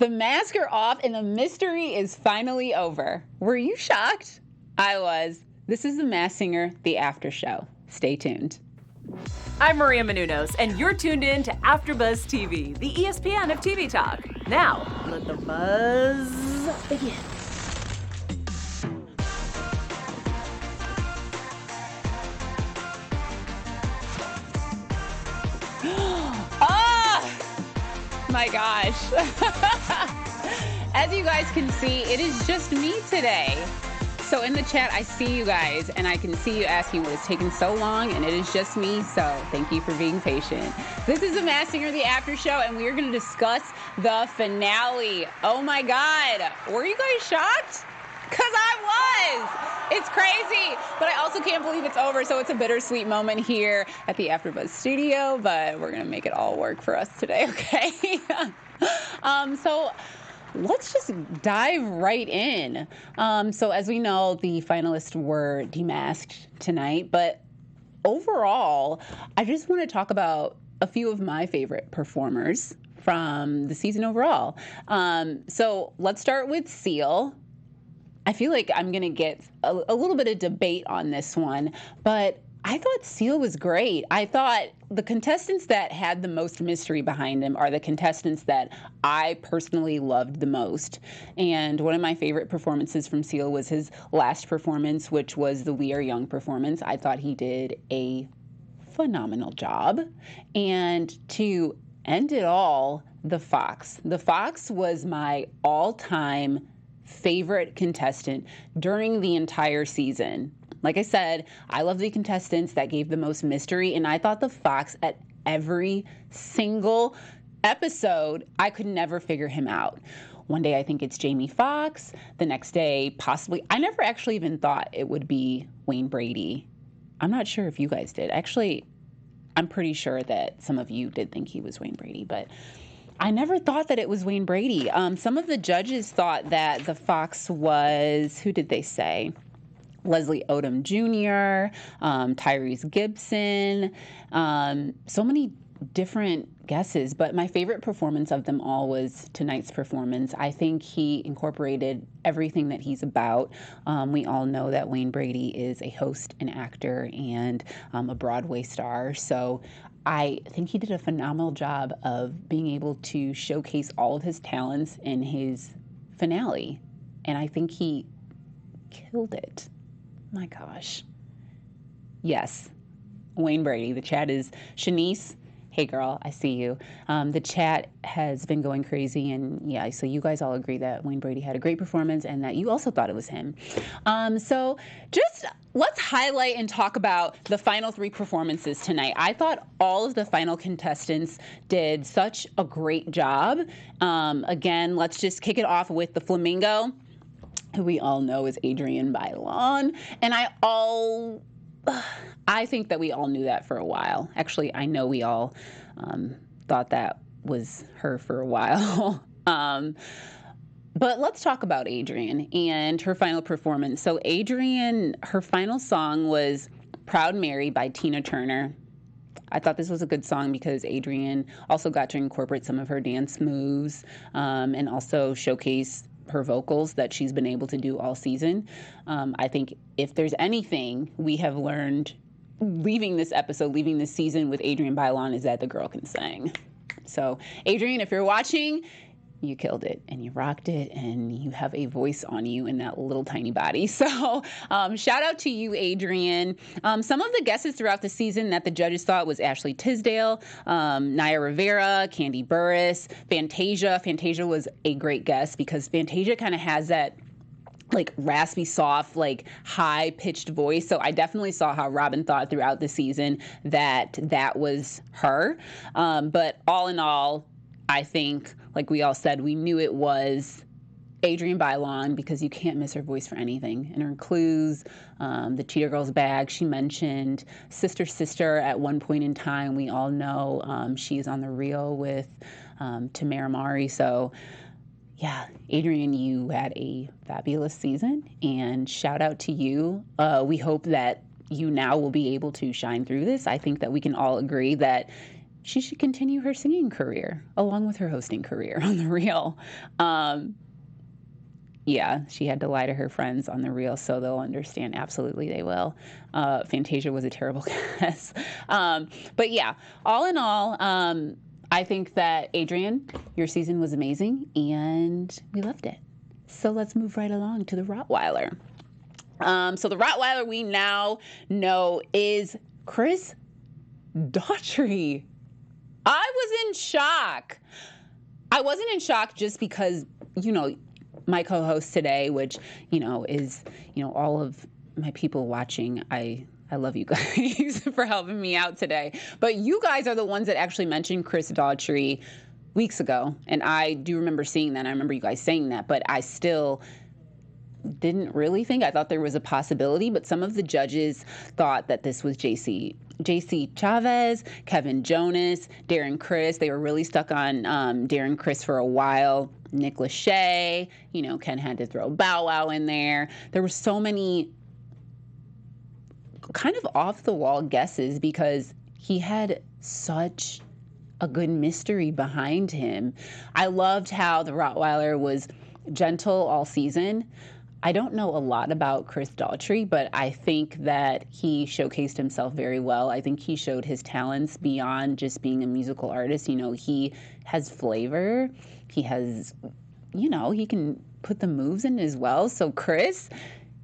The masks are off and the mystery is finally over. Were you shocked? I was. This is The Masked Singer, the after show. Stay tuned. I'm Maria Menounos, and you're tuned in to AfterBuzz TV, the ESPN of TV talk. Now, let the buzz begin. My gosh. As you guys can see, it is just me today. So in the chat, I see you guys, and I can see you asking what is taking so long, and it is just me, so thank you for being patient. This is The Masked Singer, the after show, and we are going to discuss the finale. Oh my God. Were you guys shocked? Because I was. It's crazy, but I also can't believe it's over, so it's a bittersweet moment here at the AfterBuzz studio, but we're going to make it all work for us today, okay? So let's just dive right in. So as we know, the finalists were demasked tonight, but overall, I just want to talk about a few of my favorite performers from the season overall. So let's start with Seal. I feel like I'm going to get a little bit of debate on this one, but I thought Seal was great. I thought the contestants that had the most mystery behind them are the contestants that I personally loved the most. And one of my favorite performances from Seal was his last performance, which was the We Are Young performance. I thought he did a phenomenal job. And to end it all, the Fox. The Fox was my all-time favorite contestant during the entire season. Like I said, I love the contestants that gave the most mystery, and I thought the Fox at every single episode, I could never figure him out. One day I think it's Jamie Foxx, the next day possibly, I never actually even thought it would be Wayne Brady. I'm not sure if you guys did. Actually, I'm pretty sure that some of you did think he was Wayne Brady, but I never thought that it was Wayne Brady. Some of the judges thought that the Fox was, who did they say? Leslie Odom Jr., Tyrese Gibson, so many different guesses, but my favorite performance of them all was tonight's performance. I think he incorporated everything that he's about. We all know that Wayne Brady is a host, an actor, and a Broadway star, so I think he did a phenomenal job of being able to showcase all of his talents in his finale, and I think he killed it. My gosh. Yes, Wayne Brady. The chat is Shanice. Hey, girl, I see you. The chat has been going crazy, and yeah, so you guys all agree that Wayne Brady had a great performance and that you also thought it was him. So just let's highlight and talk about the final three performances tonight. I thought all of the final contestants did such a great job. Again, let's just kick it off with the Flamingo, who we all know is Adrienne Bailon, and I think that we all knew that for a while. Actually, I know we all thought that was her for a while. But let's talk about Adrienne and her final performance. So Adrienne, her final song was Proud Mary by Tina Turner. I thought this was a good song because Adrienne also got to incorporate some of her dance moves and also showcase her vocals that she's been able to do all season. I think if there's anything we have learned leaving this episode, leaving this season with Adrienne Bailon, is that the girl can sing. So Adrienne, if you're watching, you killed it and you rocked it and you have a voice on you in that little tiny body. So shout out to you, Adrienne. Some of the guesses throughout the season that the judges thought was Ashley Tisdale, Naya Rivera, Candy Burris, Fantasia. Fantasia was a great guess because Fantasia kind of has that like raspy, soft, like high-pitched voice. So I definitely saw how Robin thought throughout the season that that was her. But all in all, I think, like we all said, we knew it was Adrienne Bailon because you can't miss her voice for anything. And her clues, the Cheetah Girls bag, she mentioned Sister Sister at one point in time. We all know she's on The Real with Tamara Mari. So yeah, Adrienne, you had a fabulous season, and shout out to you. We hope that you now will be able to shine through this. I think that we can all agree that she should continue her singing career along with her hosting career on The Real. Yeah, she had to lie to her friends on The Real, so they'll understand. Absolutely, they will. Fantasia was a terrible guess. But yeah, all in all, I think that, Adrian, your season was amazing, and we loved it. So let's move right along to the Rottweiler. So the Rottweiler we now know is Chris Daughtry. I was in shock. I wasn't in shock just because, my co-host today, which, is, all of my people watching, I love you guys for helping me out today. But you guys are the ones that actually mentioned Chris Daughtry weeks ago. And I do remember seeing that. I remember you guys saying that, but I still didn't really think. I thought there was a possibility, but some of the judges thought that this was JC Chavez, Kevin Jonas, Darren Criss. They were really stuck on Darren Criss for a while. Nick Lachey, Ken had to throw Bow Wow in there. There were so many kind of off-the-wall guesses because he had such a good mystery behind him. I loved how the Rottweiler was gentle all season. I don't know a lot about Chris Daughtry, but I think that he showcased himself very well. I think he showed his talents beyond just being a musical artist. He has flavor. He has, he can put the moves in as well. So Chris,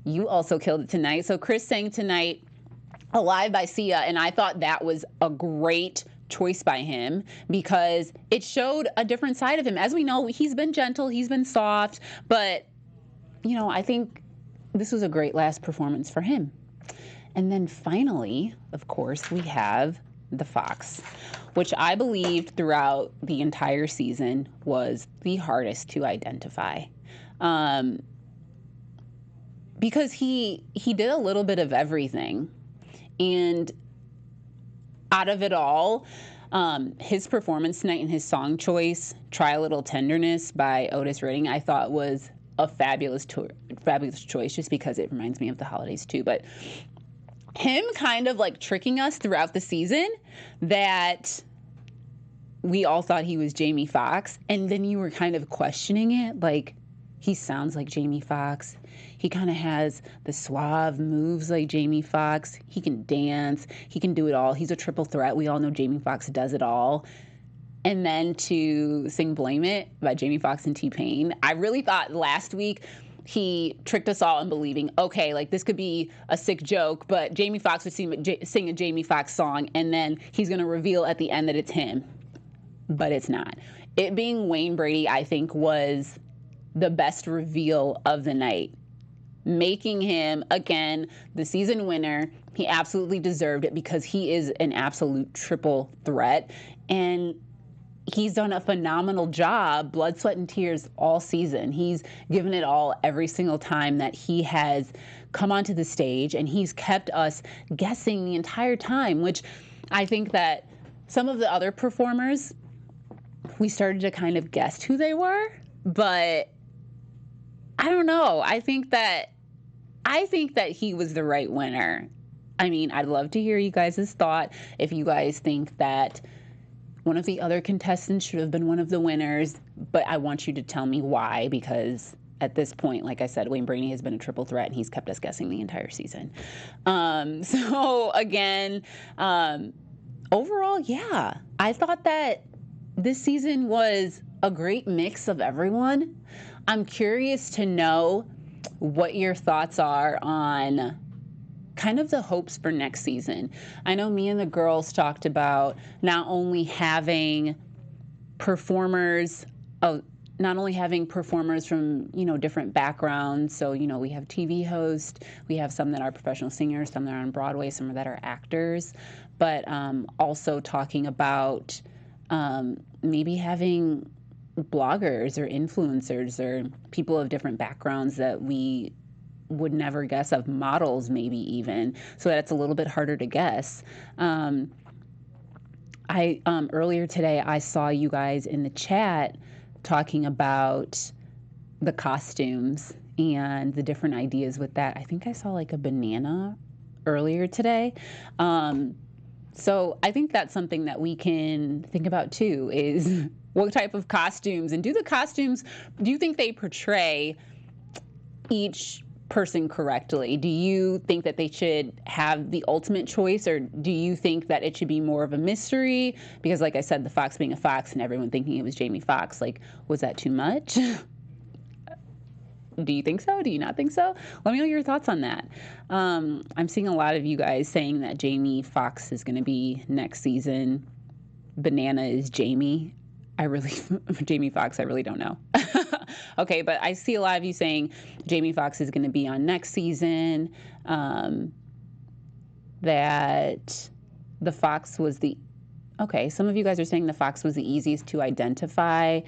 you also killed it tonight. So Chris sang tonight Alive by Sia, and I thought that was a great choice by him because it showed a different side of him. As we know, he's been gentle, he's been soft, but I think this was a great last performance for him. And then finally, of course, we have the Fox, which I believed throughout the entire season was the hardest to identify. Because he did a little bit of everything. And out of it all, his performance tonight and his song choice, Try a Little Tenderness by Otis Redding, I thought was a fabulous choice just because it reminds me of the holidays too. But him kind of like tricking us throughout the season that we all thought he was Jamie Foxx, and then you were kind of questioning it, like he sounds like Jamie Foxx. He kind of has the suave moves like Jamie Foxx. He can dance. He can do it all. He's a triple threat. We all know Jamie Foxx does it all. And then to sing Blame It by Jamie Foxx and T-Pain, I really thought last week he tricked us all in believing, okay, like this could be a sick joke, but Jamie Foxx would sing a Jamie Foxx song, and then he's going to reveal at the end that it's him. But it's not. It being Wayne Brady, I think, was the best reveal of the night. Making him, again, the season winner. He absolutely deserved it because he is an absolute triple threat. And he's done a phenomenal job, blood, sweat, and tears all season. He's given it all every single time that he has come onto the stage, and he's kept us guessing the entire time, which I think that some of the other performers, we started to kind of guess who they were, but I don't know. I think that he was the right winner. I mean, I'd love to hear you guys' thought if you guys think that one of the other contestants should have been one of the winners, but I want you to tell me why, because at this point, like I said, Wayne Brady has been a triple threat, and he's kept us guessing the entire season. So again, overall, yeah, I thought that this season was a great mix of everyone. I'm curious to know what your thoughts are on kind of the hopes for next season. I know me and the girls talked about not only having performers from, different backgrounds. So, we have TV hosts, we have some that are professional singers, some that are on Broadway, some that are actors, but also talking about maybe having bloggers or influencers or people of different backgrounds that we would never guess of, models maybe even, so that it's a little bit harder to guess. Earlier today, I saw you guys in the chat talking about the costumes and the different ideas with that. I think I saw like a banana earlier today. So I think that's something that we can think about too, is what type of costumes, and do you think they portray each person correctly? Do you think that they should have the ultimate choice, or do you think that it should be more of a mystery? Because like I said, the fox being a fox and everyone thinking it was Jamie Foxx, like, was that too much? Do you think so? Do you not think so? Let me know your thoughts on that. I'm seeing a lot of you guys saying that Jamie Foxx is going to be next season. Banana is Jamie. Jamie Foxx, I really don't know. Okay, but I see a lot of you saying Jamie Foxx is going to be on next season, that the fox was some of you guys are saying the fox was the easiest to identify,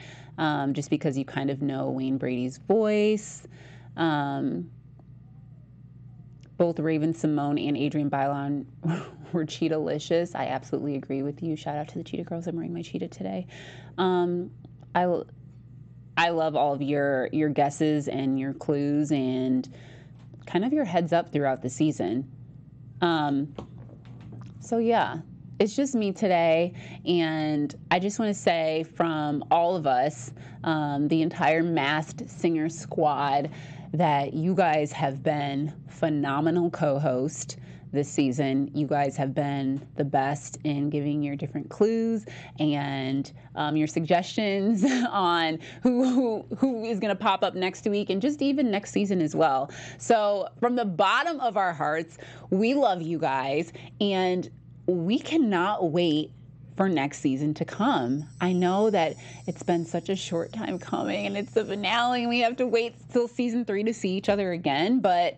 just because you kind of know Wayne Brady's voice. Both Raven Simone and Adrienne Bailon were cheetah-licious. I absolutely agree with you. Shout out to the cheetah girls. I'm wearing my cheetah today. I love all of your guesses and your clues and kind of your heads up throughout the season. So yeah, it's just me today, and I just want to say from all of us, the entire Masked Singer squad, that you guys have been phenomenal co-hosts this season. You guys have been the best in giving your different clues and your suggestions on who is going to pop up next week, and just even next season as well. So from the bottom of our hearts, we love you guys, and we cannot wait for next season to come. I know that it's been such a short time coming, and it's the finale, and we have to wait till season 3 to see each other again, but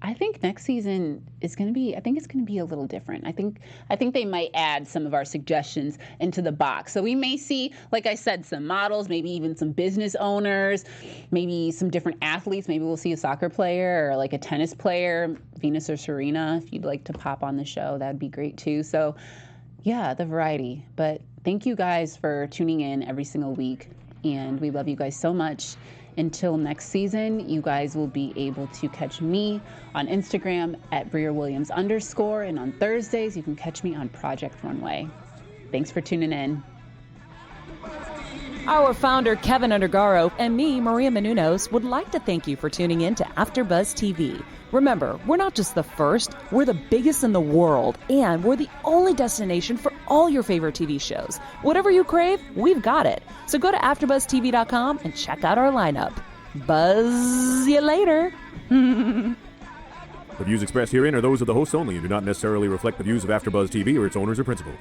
I think next season is going to be, a little different. I think they might add some of our suggestions into the box. So we may see, like I said, some models, maybe even some business owners, maybe some different athletes. Maybe we'll see a soccer player or like a tennis player, Venus or Serena. If you'd like to pop on the show, that'd be great too. So yeah, the variety. But thank you guys for tuning in every single week, and we love you guys so much. Until next season, you guys will be able to catch me on Instagram at BreerWilliams_, and on Thursdays, you can catch me on Project Runway. Thanks for tuning in. Our founder, Kevin Undergaro, and me, Maria Menounos, would like to thank you for tuning in to AfterBuzz TV. Remember, we're not just the first, we're the biggest in the world, and we're the only destination for all your favorite TV shows. Whatever you crave, we've got it. So go to AfterBuzzTV.com and check out our lineup. Buzz you later. The views expressed herein are those of the hosts only and do not necessarily reflect the views of AfterBuzz TV or its owners or principals.